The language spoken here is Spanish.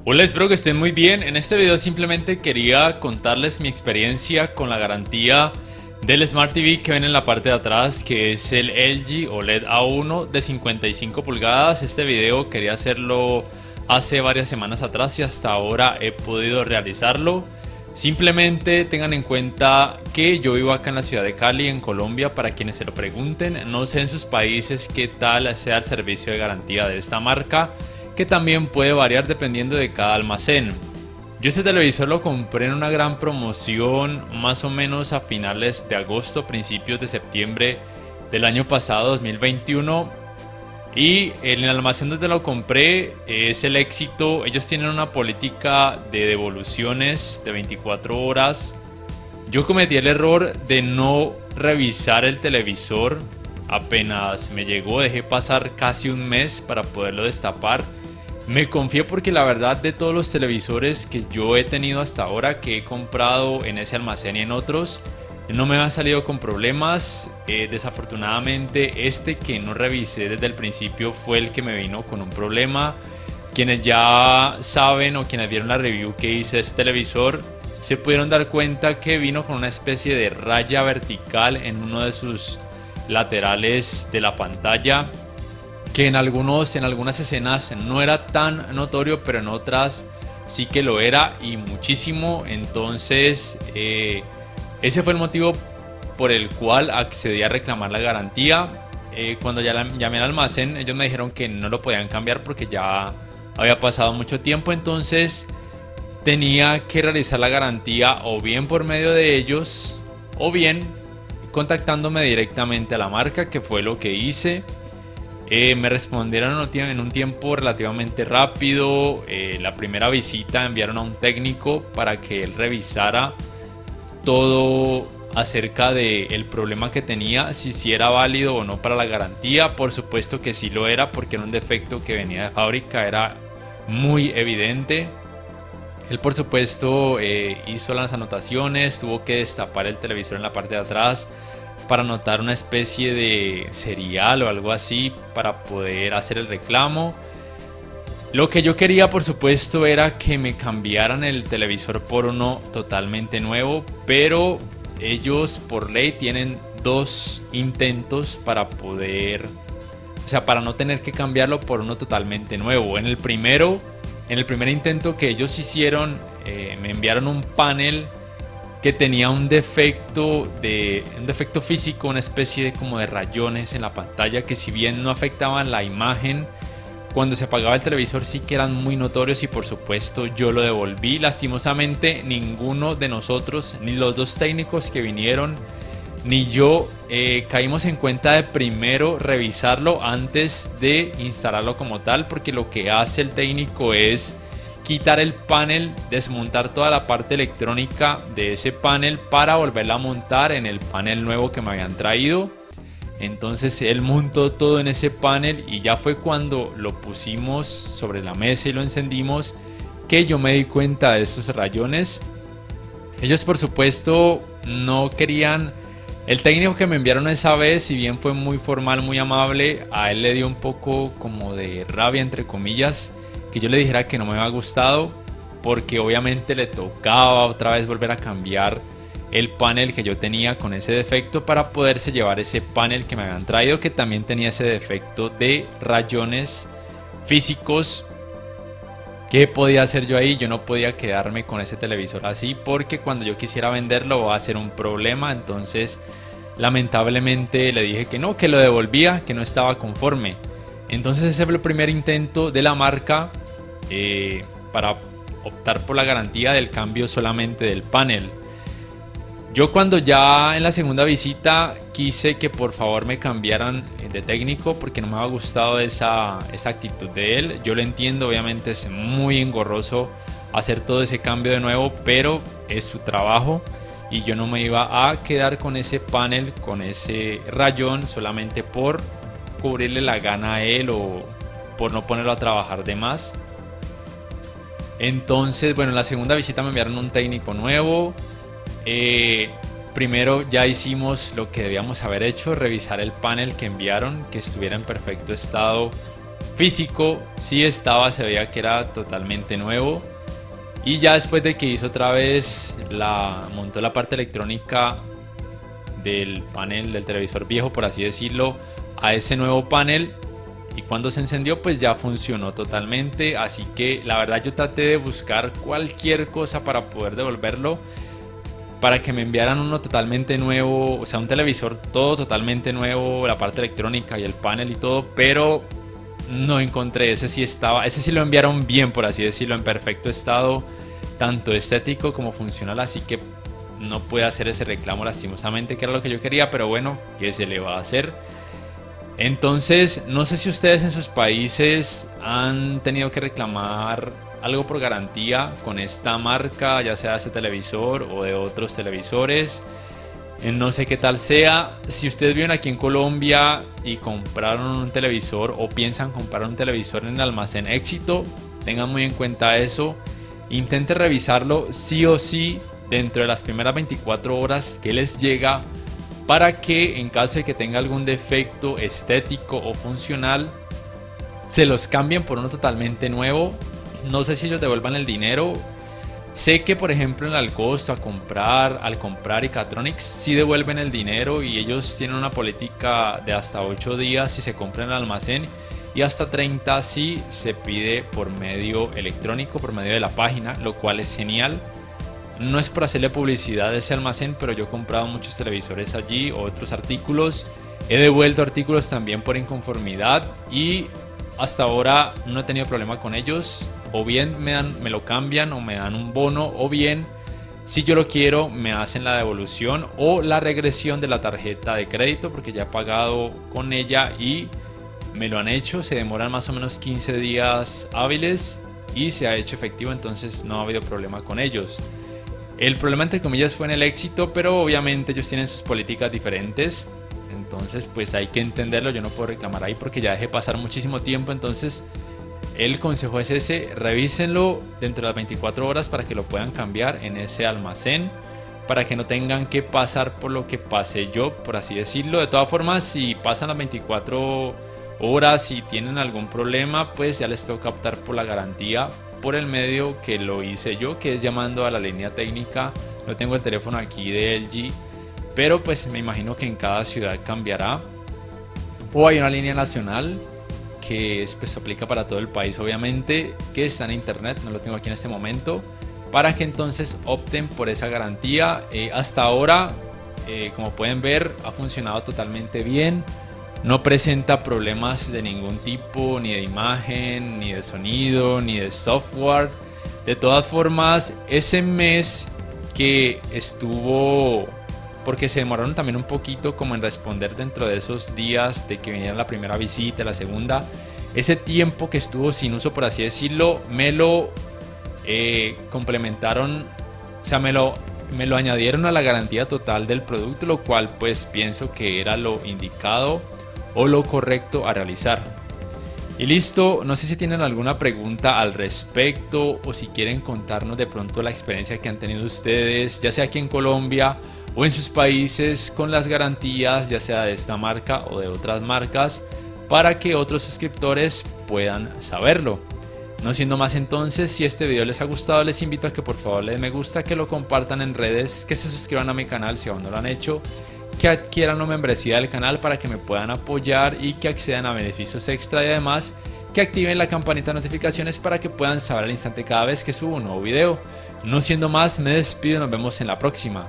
Hola, espero que estén muy bien. En este video simplemente quería contarles mi experiencia con la garantía del Smart TV que ven en la parte de atrás, que es el LG OLED A1 de 55 pulgadas. Este video quería hacerlo hace varias semanas atrás y hasta ahora he podido realizarlo. Simplemente tengan en cuenta que yo vivo acá en la ciudad de Cali, en Colombia, para quienes se lo pregunten. No sé en sus países qué tal sea el servicio de garantía de esta marca, que también puede variar dependiendo de cada almacén. Yo este televisor lo compré en una gran promoción más o menos a finales de agosto, principios de septiembre del año pasado, 2021. Y en el almacén donde lo compré es el Éxito. Ellos tienen una política de devoluciones de 24 horas. Yo cometí el error de no revisar el televisor. Apenas me llegó, dejé pasar casi un mes para poderlo destapar. Me confié porque la verdad, de todos los televisores que yo he tenido hasta ahora, que he comprado en ese almacén y en otros, no me ha salido con problemas. Desafortunadamente este que no revisé desde el principio fue el que me vino con un problema. Quienes ya saben o quienes vieron la review que hice de este televisor se pudieron dar cuenta que vino con una especie de raya vertical en uno de sus laterales de la pantalla, que en algunas escenas no era tan notorio, pero en otras sí que lo era, y muchísimo. Entonces ese fue el motivo por el cual accedí a reclamar la garantía. Cuando ya llamé al almacén, ellos me dijeron que no lo podían cambiar porque ya había pasado mucho tiempo. Entonces tenía que realizar la garantía o bien por medio de ellos o bien contactándome directamente a la marca, que fue lo que hice. Me respondieron en un tiempo relativamente rápido. La primera visita enviaron a un técnico para que él revisara todo acerca del problema que tenía, si era válido o no para la garantía. Por supuesto que sí lo era, porque era un defecto que venía de fábrica, era muy evidente. Él por supuesto hizo las anotaciones, tuvo que destapar el televisor en la parte de atrás para anotar una especie de serial o algo así para poder hacer el reclamo. Lo que yo quería, por supuesto, era que me cambiaran el televisor por uno totalmente nuevo, pero ellos por ley tienen dos intentos para poder, o sea, para no tener que cambiarlo por uno totalmente nuevo. En el primer intento que ellos hicieron, me enviaron un panel que tenía un defecto físico, una especie de como de rayones en la pantalla, que si bien no afectaban la imagen, cuando se apagaba el televisor sí que eran muy notorios, y por supuesto yo lo devolví. Lastimosamente ninguno de nosotros, ni los dos técnicos que vinieron, ni yo caímos en cuenta de primero revisarlo antes de instalarlo como tal, porque lo que hace el técnico es quitar el panel, desmontar toda la parte electrónica de ese panel para volverla a montar en el panel nuevo que me habían traído. Entonces él montó todo en ese panel y ya fue cuando lo pusimos sobre la mesa y lo encendimos que yo me di cuenta de estos rayones. Ellos por supuesto no querían. El técnico que me enviaron esa vez, si bien fue muy formal, muy amable, a él le dio un poco como de rabia, entre comillas, que yo le dijera que no me había gustado, porque obviamente le tocaba otra vez volver a cambiar el panel que yo tenía con ese defecto para poderse llevar ese panel que me habían traído, que también tenía ese defecto de rayones físicos. ¿Qué podía hacer yo ahí? Yo no podía quedarme con ese televisor así, porque cuando yo quisiera venderlo va a ser un problema. Entonces lamentablemente le dije que no, que lo devolvía, que no estaba conforme. Entonces ese fue el primer intento de la marca para optar por la garantía del cambio solamente del panel. Yo cuando ya en la segunda visita quise que por favor me cambiaran de técnico, porque no me había gustado esa actitud de él. Yo lo entiendo, obviamente es muy engorroso hacer todo ese cambio de nuevo, pero es su trabajo y yo no me iba a quedar con ese panel, con ese rayón, solamente por cubrirle la gana a él o por no ponerlo a trabajar de más. Entonces, bueno, en la segunda visita me enviaron un técnico nuevo. Primero ya hicimos lo que debíamos haber hecho, revisar el panel que enviaron, que estuviera en perfecto estado físico sí estaba, se veía que era totalmente nuevo. Y ya después de que hizo otra vez, montó la parte electrónica del panel del televisor viejo, por así decirlo, a ese nuevo panel, y cuando se encendió pues ya funcionó totalmente. Así que la verdad yo traté de buscar cualquier cosa para poder devolverlo, para que me enviaran uno totalmente nuevo, o sea, un televisor todo totalmente nuevo, la parte electrónica y el panel y todo, pero no encontré. Ese sí estaba, ese sí lo enviaron bien, por así decirlo, en perfecto estado, tanto estético como funcional, así que no pude hacer ese reclamo lastimosamente, que era lo que yo quería, pero bueno, ¿qué se le va a hacer? Entonces, no sé si ustedes en sus países han tenido que reclamar algo por garantía con esta marca, ya sea de este televisor o de otros televisores. No sé qué tal sea. Si ustedes viven aquí en Colombia y compraron un televisor o piensan comprar un televisor en el almacén Éxito, tengan muy en cuenta eso. Intenten revisarlo sí o sí dentro de las primeras 24 horas que les llega, para que en caso de que tenga algún defecto estético o funcional, se los cambien por uno totalmente nuevo. No sé si ellos devuelvan el dinero. Sé que por ejemplo en Alcosto al comprar Icatronics sí devuelven el dinero, y ellos tienen una política de hasta 8 días si se compra en el almacén, y hasta 30 si se pide por medio electrónico, por medio de la página, lo cual es genial. No es por hacerle publicidad a ese almacén, pero yo he comprado muchos televisores allí, otros artículos. He devuelto artículos también por inconformidad y hasta ahora no he tenido problema con ellos. O bien me lo cambian o me dan un bono, o bien si yo lo quiero me hacen la devolución o la regresión de la tarjeta de crédito, porque ya he pagado con ella y me lo han hecho. Se demoran más o menos 15 días hábiles y se ha hecho efectivo, entonces no ha habido problema con ellos. El problema entre comillas fue en el Éxito, pero obviamente ellos tienen sus políticas diferentes, entonces pues hay que entenderlo. Yo no puedo reclamar ahí porque ya dejé pasar muchísimo tiempo. Entonces el consejo es ese: revísenlo dentro de las 24 horas para que lo puedan cambiar en ese almacén, para que no tengan que pasar por lo que pasé yo, por así decirlo. De todas formas, si pasan las 24 horas y tienen algún problema, pues ya les toca optar por la garantía por el medio que lo hice yo, que es llamando a la línea técnica. No tengo el teléfono aquí de LG, pero pues me imagino que en cada ciudad cambiará, o hay una línea nacional que es, pues aplica para todo el país obviamente, que está en internet. No lo tengo aquí en este momento, para que entonces opten por esa garantía. Hasta ahora, como pueden ver, ha funcionado totalmente bien. No presenta problemas de ningún tipo, ni de imagen, ni de sonido, ni de software. De todas formas, ese mes que estuvo, porque se demoraron también un poquito como en responder dentro de esos días de que viniera la primera visita, la segunda, ese tiempo que estuvo sin uso, por así decirlo, me lo complementaron, o sea, me lo añadieron a la garantía total del producto, lo cual pues pienso que era lo indicado o lo correcto a realizar. Y listo. No sé si tienen alguna pregunta al respecto, o si quieren contarnos de pronto la experiencia que han tenido ustedes, ya sea aquí en Colombia o en sus países, con las garantías, ya sea de esta marca o de otras marcas, para que otros suscriptores puedan saberlo. No siendo más entonces, si este video les ha gustado, les invito a que por favor le den me gusta, que lo compartan en redes, que se suscriban a mi canal si aún no lo han hecho, que adquieran una membresía del canal para que me puedan apoyar y que accedan a beneficios extra, y además que activen la campanita de notificaciones para que puedan saber al instante cada vez que subo un nuevo video. No siendo más, me despido y nos vemos en la próxima.